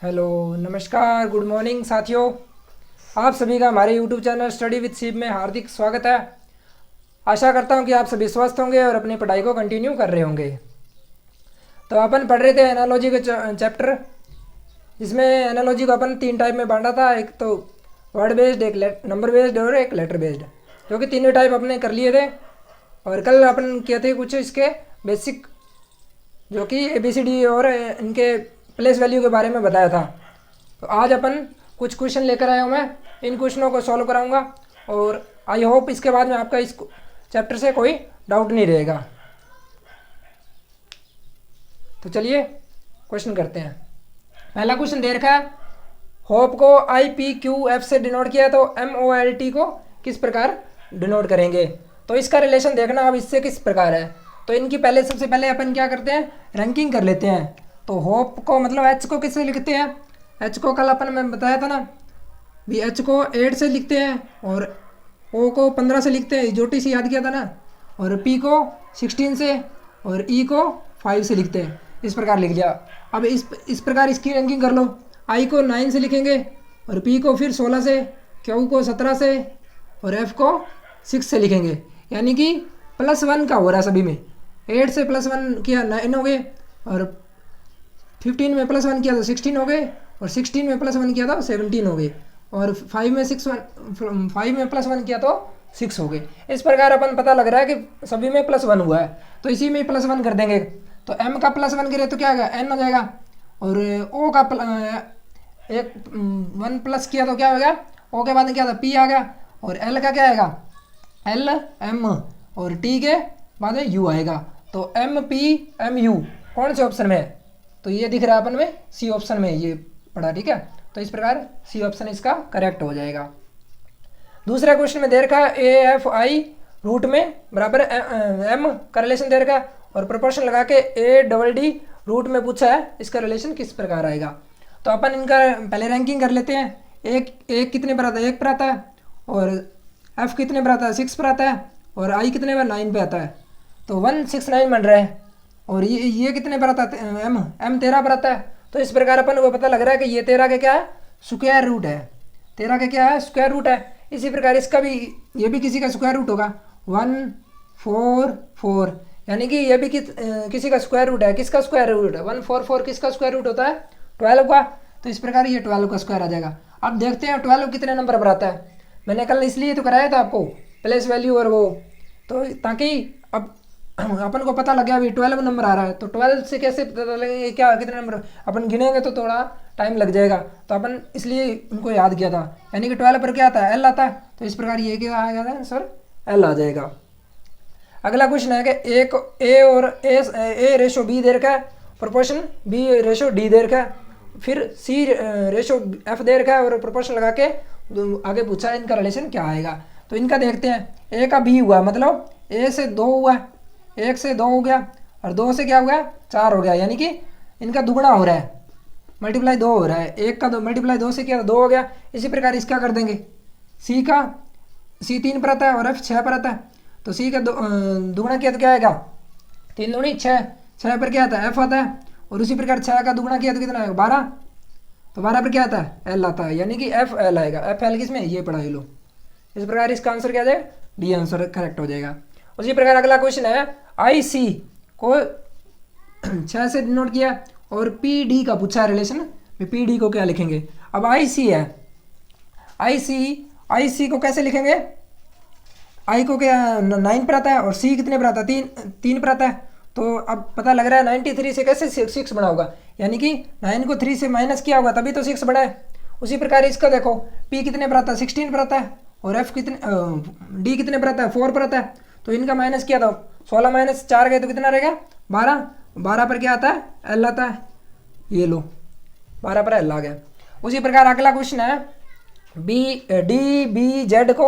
Hello, नमस्कार, good morning साथियों। आप सभी का हमारे YouTube channel study with Shiv में हार्दिक स्वागत है। आशा करता हूं कि आप सभी स्वस्थ होंगे और अपनी पढ़ाई को कंटिन्यू कर रहे होंगे। तो अपन पढ़ रहे थे एनालॉजी के चैप्टर, जिसमें एनालॉजी को अपन तीन टाइप में बांटा था। एक तो वर्ड बेस्ड, एक नंबर बेस्ड और एक लेटर बेस्ड, जो कि तीनों टाइप अपने कर लिए थे। और कल अपन किए थे कुछ इसके बेसिक, जो कि ABCD और इनके प्लेस वैल्यू के बारे में बताया था। तो आज अपन कुछ क्वेश्चन लेकर आया हूँ मैं, इन क्वेश्चनों को सॉल्व कराऊंगा और आई होप इसके बाद में आपका इस चैप्टर से कोई डाउट नहीं रहेगा। तो चलिए क्वेश्चन करते हैं। पहला क्वेश्चन दे रखा है, होप को IPQF से डिनोट किया है, तो MOLT को किस प्रकार डिनोट करेंगे। तो इसका रिलेशन देखना अब इससे किस प्रकार है। तो इनकी सबसे पहले अपन क्या करते हैं, रैंकिंग कर लेते हैं। तो होप को मतलब H को किससे लिखते हैं, H को कल अपन में बताया था ना भी, H को 8 से लिखते हैं और O को 15 से लिखते हैं, जो TC याद किया था ना, और P को 16 से और E को 5 से लिखते हैं। इस प्रकार लिख लिया। अब इस प्रकार इसकी रैंकिंग कर लो। I को 9 से लिखेंगे और P को फिर 16 से, Q को 17 से और F को 6 से लिखेंगे। यानी कि +1 का हो रहा है सभी में। 8 से +1 किया 9 हो गए, और 15 में +1 किया तो 16 हो गए, और 16 में +1 किया तो 17 हो गए, और 5 में +1 किया तो 6 हो गए। इस प्रकार अपन पता लग रहा है कि सभी में +1 हुआ है, तो इसी में +1 कर देंगे। तो M का +1 करे तो क्या आएगा, N हो जाएगा। और O का 1 प्लस किया तो क्या हो गया, O के बाद में क्या था, P आ गया। और L का क्या आएगा, L M, और T के बाद में U आएगा। तो MPMU कौन से ऑप्शन में है, तो ये दिख रहा है अपन में C ऑप्शन में, ये पढ़ा, ठीक है। तो इस प्रकार C ऑप्शन इसका करेक्ट हो जाएगा। दूसरा क्वेश्चन में दे रखा है AFI रूट में बराबर M का रिलेशन दे रखा है, और प्रोपोर्शन लगा के ADD रूट में पूछा है, इसका रिलेशन किस प्रकार आएगा। तो अपन इनका पहले रैंकिंग कर लेते हैं। एक कितने पर आता है, 1 पर आता है, और F कितने पर आता है, 6 पर आता है, और I कितने पर, 9 पे आता है। तो 1 6 9 बन रहा है। और ये कितने पर आता है, M 13 पर आता है। तो इस प्रकार अपन को पता लग रहा है कि ये 13 का क्या है, स्क्वायर रूट है। 13 का क्या है, स्क्वायर रूट है। इसी प्रकार इसका भी, ये भी किसी का स्क्वायर रूट होगा, 1 4 4, यानी कि ये भी किसी का स्क्वायर रूट है। किसका स्क्वायर रूट है, 1 4 4 किसका स्क्वायर रूट होता है, 12 का। तो इस प्रकार ये 12 का स्क्वायर आ जाएगा। अब देखते हैं 12 कितने नंबर पर आता है। मैंने कल इसलिए तो कराया था आपको प्लेस वैल्यू और वो, तो ताकि अब अपन को पता लग गया अभी 12 नंबर आ रहा है। तो 12 से कैसे पता लगेगा क्या कितने नंबर, अपन गिनेंगे तो थोड़ा टाइम लग जाएगा। तो अपन इसलिए उनको याद किया था। यानी कि 12 पर क्या आता है, L आता है। तो इस प्रकार ये क्या आ जाता है सर, L आ जाएगा। अगला क्वेश्चन है कि A और A रेशो B दे रखा है, प्रोपोर्शन B रेशो D दे रखा है, फिर C रेशो F दे रखा है, और प्रोपोर्शन लगा के आगे पूछा है इनका रिलेशन क्या आएगा। तो इनका देखते हैं। A का B हुआ, मतलब A से 2 हुआ, 1 से 2 हो गया, और 2 से क्या हो गया, 4 हो गया। यानी कि इनका दुगना हो रहा है, मल्टीप्लाई 2 हो रहा है। 1 का मल्टीप्लाई 2 से किया तो 2 हो गया। इसी प्रकार इसका कर देंगे। C 3 पर आता है और F 6 पर आता है। तो C का दुगना किया तो क्या आएगा, 3 दूनी 6, 6 पर क्या आता है, F आता है। और उसी प्रकार 6 का दुगना किया तो कितना आएगा, 12। तो 12 पर क्या आता है, L आता है। यानी कि FL आएगा। FL किसमें, ये पढ़ा लो। इस प्रकार इसका आंसर क्या आ जाएगा, D आंसर करेक्ट हो जाएगा। उसी प्रकार अगला क्वेश्चन है, IC को 6 से डिनोट किया और PD का पूछा रिलेशन, PD को क्या लिखेंगे। अब IC है, IC को कैसे लिखेंगे, I को क्या 9 पर आता है, और C कितने पर आता है, 3 पर आता है। तो अब पता लग रहा है 93 से कैसे 6 बना होगा, यानी कि 9 को 3 से माइनस किया होगा तभी तो 6 बना है। उसी प्रकार इसका देखो, P कितने पर आता है, 16 पर आता है, और F कितने D कितने पर आता है, 4 पर आता है। तो इनका माइनस किया था, 16 माइनस 4 गए तो कितना रहेगा, 12। 12 पर क्या आता है, L आता है। ये लो, 12 पर L आ गया। उसी प्रकार अगला क्वेश्चन है, DBZ को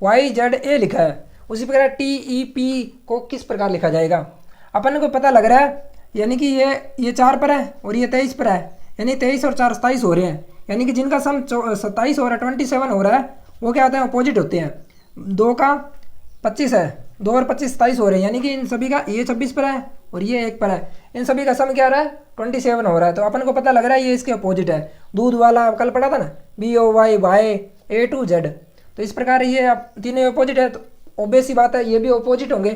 YZA लिखा है। उसी प्रकार TEP को किस प्रकार लिखा जाएगा। अपन को पता लग रहा है, यानी कि ये 4 पर है और ये 23 पर है, यानी 23 और 4 27 हो रहे हैं। यानी कि जिनका सम 27 हो रहा है, 27 हो रहा है, वो क्या होते हैं, अपोजिट होते हैं। 2 का 25 है, 2 और 25 27 हो रहे हैं, यानी कि इन सभी का ये 26 पर है और ये 1 पर है, इन सभी का सम क्या आ रहा है 27 हो रहा है। तो अपन को पता लग रहा है ये इसके अपोजिट है। दूध वाला कल पढ़ा था ना, BOY Y A to Z। तो इस प्रकार ये आप तीनों अपोजिट है, तो ऑब्वियस सी बात है ये भी अपोजिट होंगे।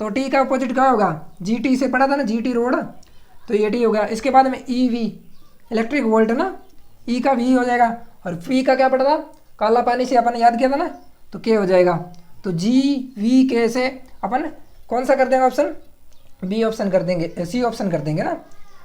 तो टी का अपोजिट क्या होगा, GT से पढ़ा था ना, GT रोड, तो ये टी हो गया। इसके बाद में EV इलेक्ट्रिक वोल्ट ना, E का V हो जाएगा, और P का क्या पढ़ा था, काला पानी से अपन याद किया था ना, तो K हो जाएगा। तो GVK से अपन कौन सा कर देंगे ऑप्शन, B ऑप्शन कर देंगे, C ऑप्शन कर देंगे ना।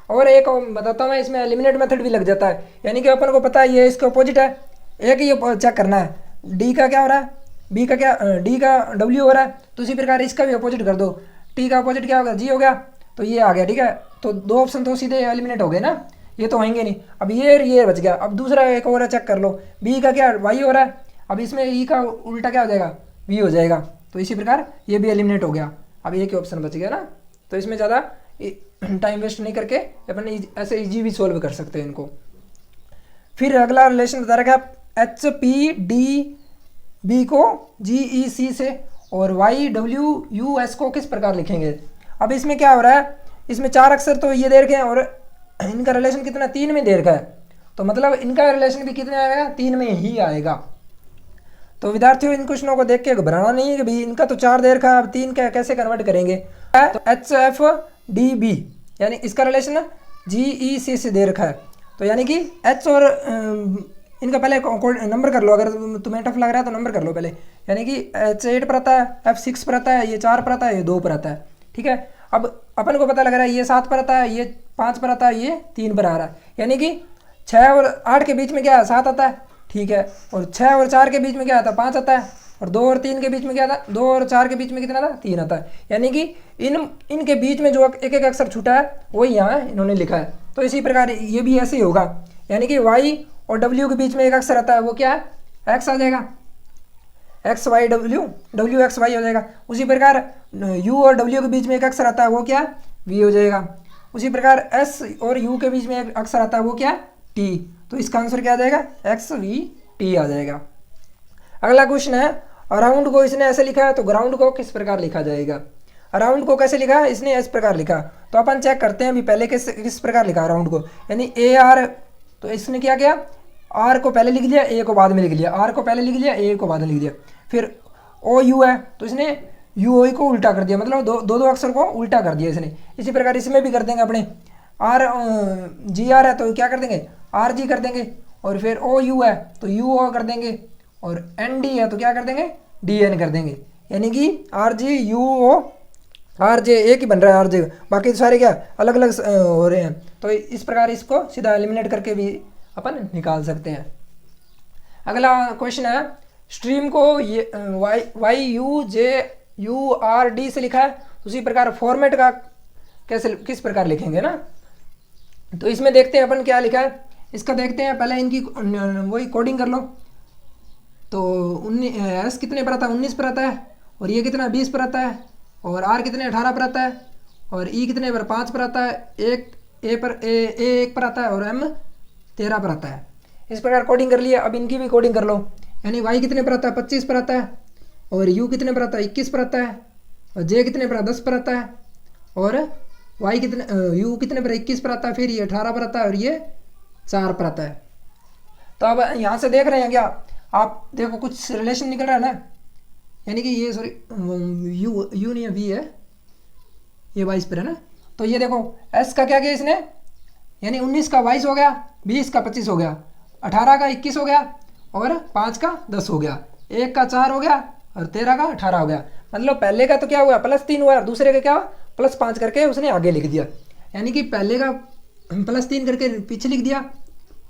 और एक बताता हूँ मैं, इसमें एलिमिनेट मेथड भी लग जाता है, यानी कि अपन को पता है ये इसके अपोजिट है, एक ही चेक करना है D का क्या हो रहा है, B का क्या, D का W हो रहा है, तो उसी प्रकार इसका भी अपोजिट कर दो। T का अपोजिट क्या होगा, G हो गया, तो ये आ गया, ठीक है। तो 2 ऑप्शन तो सीधे एलिमिनेट हो गए ना, ये तो होंगे नहीं। अब ये बच गया। अब दूसरा एक और चेक कर लो, B का क्या Y हो रहा है, अब इसमें E का उल्टा क्या हो जाएगा, V हो जाएगा, तो इसी प्रकार ये भी एलिमिनेट हो गया। अब एक ही ऑप्शन बच गया ना, तो इसमें ज़्यादा टाइम वेस्ट नहीं करके अपन ऐसे इजी भी सोल्व कर सकते हैं इनको। फिर अगला रिलेशन बता रखा है HPDB को GEC से और YWUS को किस प्रकार लिखेंगे। अब इसमें क्या हो रहा है, इसमें 4 अक्षर तो ये दे रखे हैं और इनका रिलेशन कितना 3 में दे रखा है, तो मतलब इनका रिलेशन भी कितने आएगा, 3 में ही आएगा। तो विद्यार्थियों इन क्वेश्चनों को देख के घबराना नहीं है कि भाई इनका तो 4 दे रखा है, अब 3 का कैसे कन्वर्ट करेंगे। तो HFDB यानी इसका रिलेशन GEC से दे रखा है, तो यानी कि H और इनका पहले नंबर कर लो, अगर तुम्हें टफ लग रहा है तो नंबर कर लो पहले, यानी कि H8 पर आता है, F6 पर आता है, ये 4 पर आता है, ये 2 पर आता है, ठीक है। अब अपन को पता लग रहा है ये 7 पर आता है, ये 5 पर आता है, ये 3 पर आ रहा है, यानी कि 6 और 8 के बीच में क्या है, 7 आता है, ठीक है। और 6 और 4 के बीच में क्या आता है, 5 आता है, और 2 और 3 के बीच में क्या आता है, 2 और 4 के बीच में कितना आता है, 3 आता है। यानी कि इनके बीच में जो एक एक अक्षर छूटा है वही यहाँ इन्होंने लिखा है। तो इसी प्रकार ये भी ऐसे ही होगा, यानी कि Y और W के बीच में एक अक्षर आता है, वो क्या है, X आ जाएगा, XYW, WXY हो जाएगा। उसी प्रकार U और W के बीच में एक अक्षर आता है, वो क्या, V हो जाएगा। उसी प्रकार S और U के बीच में एक अक्षर आता है, वो क्या, T। तो इसका आंसर क्या आ जाएगा, XVT आ जाएगा। अगला क्वेश्चन है, अराउंड को इसने ऐसे लिखा है, तो ग्राउंड को किस प्रकार लिखा जाएगा। अराउंड को कैसे लिखा है, इसने इस प्रकार लिखा, तो अपन चेक करते हैं अभी पहले किस प्रकार लिखा अराउंड को, यानी AR, तो इसने क्या किया, R को पहले लिख लिया, A को बाद में लिख लिया, R को पहले लिख लिया, A को बाद में लिख दिया। फिर OU है, तो इसने UOI को उल्टा कर दिया, मतलब दो अक्षर को उल्टा कर दिया इसने। इसी प्रकार इसमें भी कर देंगे अपने, GR है तो क्या कर देंगे, RG कर देंगे, और फिर OU है तो UO कर देंगे, और ND है तो क्या कर देंगे, DN कर देंगे, यानी कि RG UO RJ एक ही बन रहा है RJ, बाकी सारे क्या अलग अलग हो रहे हैं। तो इस प्रकार इसको सीधा एलिमिनेट करके भी अपन निकाल सकते हैं। अगला क्वेश्चन है, स्ट्रीम को ये YUJURD से लिखा है, उसी प्रकार फॉर्मेट का किस प्रकार लिखेंगे ना। तो इसमें देखते हैं अपन क्या लिखा है, इसका देखते हैं पहले, इनकी वही कोडिंग कर लो। तो S कितने पर आता है, 19 पर आता है, और ये कितना 20 पर आता है, और R कितने 18 पर आता है, और E कितने पर 5 पर आता है, एक A पर A 1 पर आता है, और M 13 पर आता है। इस प्रकार कोडिंग कर लिया। अब इनकी भी कोडिंग कर लो, यानी Y कितने पर आता है, 25 पर आता है, और U कितने पर आता है, 21 पर आता है, और J कितने पर 10 पर आता है, और Y कितने U कितने पर 21 पर आता है, फिर ये 18 पर आता है, और ये 4 पर आता है। तो अब यहाँ से देख रहे हैं क्या आप, देखो कुछ रिलेशन निकल रहा है ना, यानी कि ये सॉरी यू नहीं है, V है, ये 22 पर है ना। तो ये देखो S का क्या किया इसने, यानी 19 का 22 हो गया, 20 का 25 हो गया, 18 का 21 हो गया, और 5 का 10 हो गया, 1 का 4 हो गया, और 13 का 18 हो गया। मतलब पहले का तो क्या हुआ, +3 हुआ, और दूसरे का क्या हुआ, +5 करके उसने आगे लिख दिया, यानी कि पहले का +3 करके पीछे लिख दिया,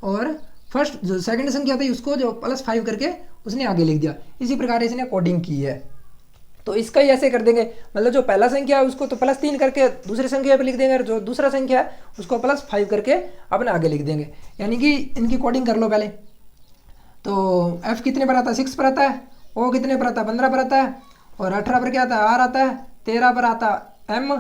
और फर्स्ट जो सेकंड संख्या थी उसको जो +5 करके उसने आगे लिख दिया। इसी प्रकार इसने कोडिंग की है। तो इसका ही ऐसे कर देंगे, मतलब जो पहला संख्या है उसको तो +3 करके दूसरी संख्या पे लिख देंगे, और जो दूसरा संख्या है उसको +5 करके अपने आगे लिख देंगे। यानी कि इनकी कोडिंग कर लो पहले। तो F कितने पर आता है, 6 पर आता है, O कितने पर आता है, 15 पर आता है, और 18 पर क्या आता है, R आता है, 13 पर आता है M,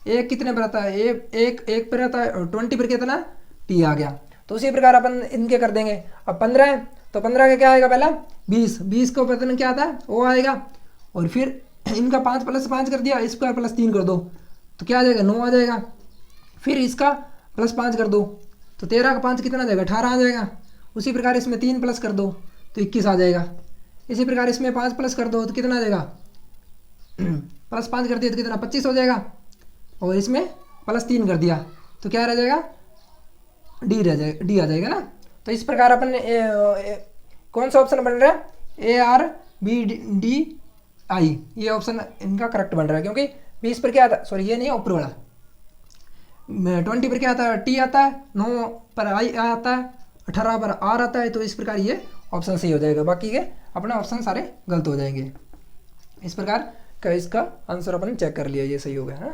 1 कितने पर आता है, एक पर आता है, और 20 पर कितना T आ गया। तो उसी प्रकार अपन इनके कर देंगे। अब 15 है तो 15 का क्या आएगा, पहला 20 को पता नहीं क्या आता है, वो आएगा, और फिर इनका 5 + 5 कर दिया, स्क्वायर +3 कर दो, तो क्या आ जाएगा 9 आ जाएगा। फिर इसका +5 कर दो तो 13 का 5 कितना आ जाएगा 18 आ जाएगा। उसी प्रकार इसमें 3 प्लस कर दो तो 21 आ जाएगा। इसी प्रकार इसमें 5 प्लस कर दो तो कितना आ जाएगा +5 कर दिया तो कितना 25 हो जाएगा। और इसमें +3 कर दिया तो क्या रह जाएगा डी रह जाएगा, डी आ जाएगा ना। तो इस प्रकार अपन कौन सा ऑप्शन बन रहा है ARBDI, ये ऑप्शन इनका करेक्ट बन रहा है क्योंकि 20 पर क्या आता है, सॉरी ये नहीं है ऊपर वाला, 20 पर क्या आता है T आता है, 9 पर I आता है, 18 पर R आता है। तो इस प्रकार ये ऑप्शन सही हो जाएगा, बाकी के अपने ऑप्शन सारे गलत हो जाएंगे। इस प्रकार का इसका आंसर अपन चेक कर लिया, ये सही हो गया है।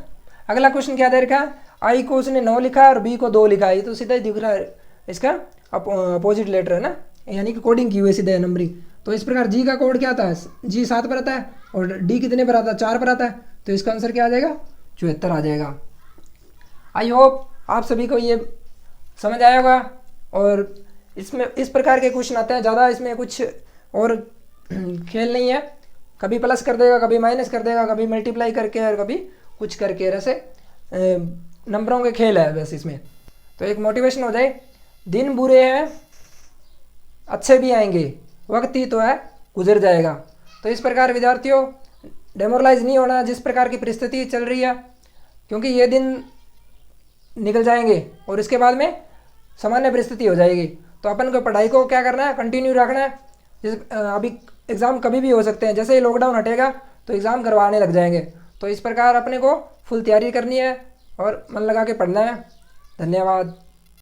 अगला क्वेश्चन क्या दे रखा है, I को उसने 9 लिखा है और B को 2 लिखा है, ये तो सीधा ही दिख रहा है इसका अपोजिट लेटर है ना, यानी कि कोडिंग की हुई है सीधा नंबरिंग। तो इस प्रकार G का कोड क्या आता है, G 7 पर आता है और D कितने पर आता है 4 पर आता है। तो इसका आंसर क्या आ जाएगा 74 आ जाएगा। आई होप आप सभी को ये समझ आया होगा। और इसमें इस प्रकार के क्वेश्चन आते हैं, ज़्यादा इसमें कुछ और खेल नहीं है, कभी प्लस कर देगा, कभी माइनस कर देगा, कभी मल्टीप्लाई करके और कभी कुछ करके, ऐसे नंबरों के खेल है बस इसमें। तो एक मोटिवेशन हो जाए, दिन बुरे हैं अच्छे भी आएंगे, वक्त ही तो है गुजर जाएगा। तो इस प्रकार विद्यार्थियों डेमोरलाइज नहीं होना जिस प्रकार की परिस्थिति चल रही है, क्योंकि ये दिन निकल जाएंगे और इसके बाद में सामान्य परिस्थिति हो जाएगी। तो अपन को पढ़ाई को क्या करना है, कंटिन्यू रखना है। अभी एग्ज़ाम कभी भी हो सकते हैं, जैसे ही लॉकडाउन हटेगा तो एग्ज़ाम करवाने लग जाएंगे। तो इस प्रकार अपने को फुल तैयारी करनी है और मन लगा के पढ़ना है। धन्यवाद।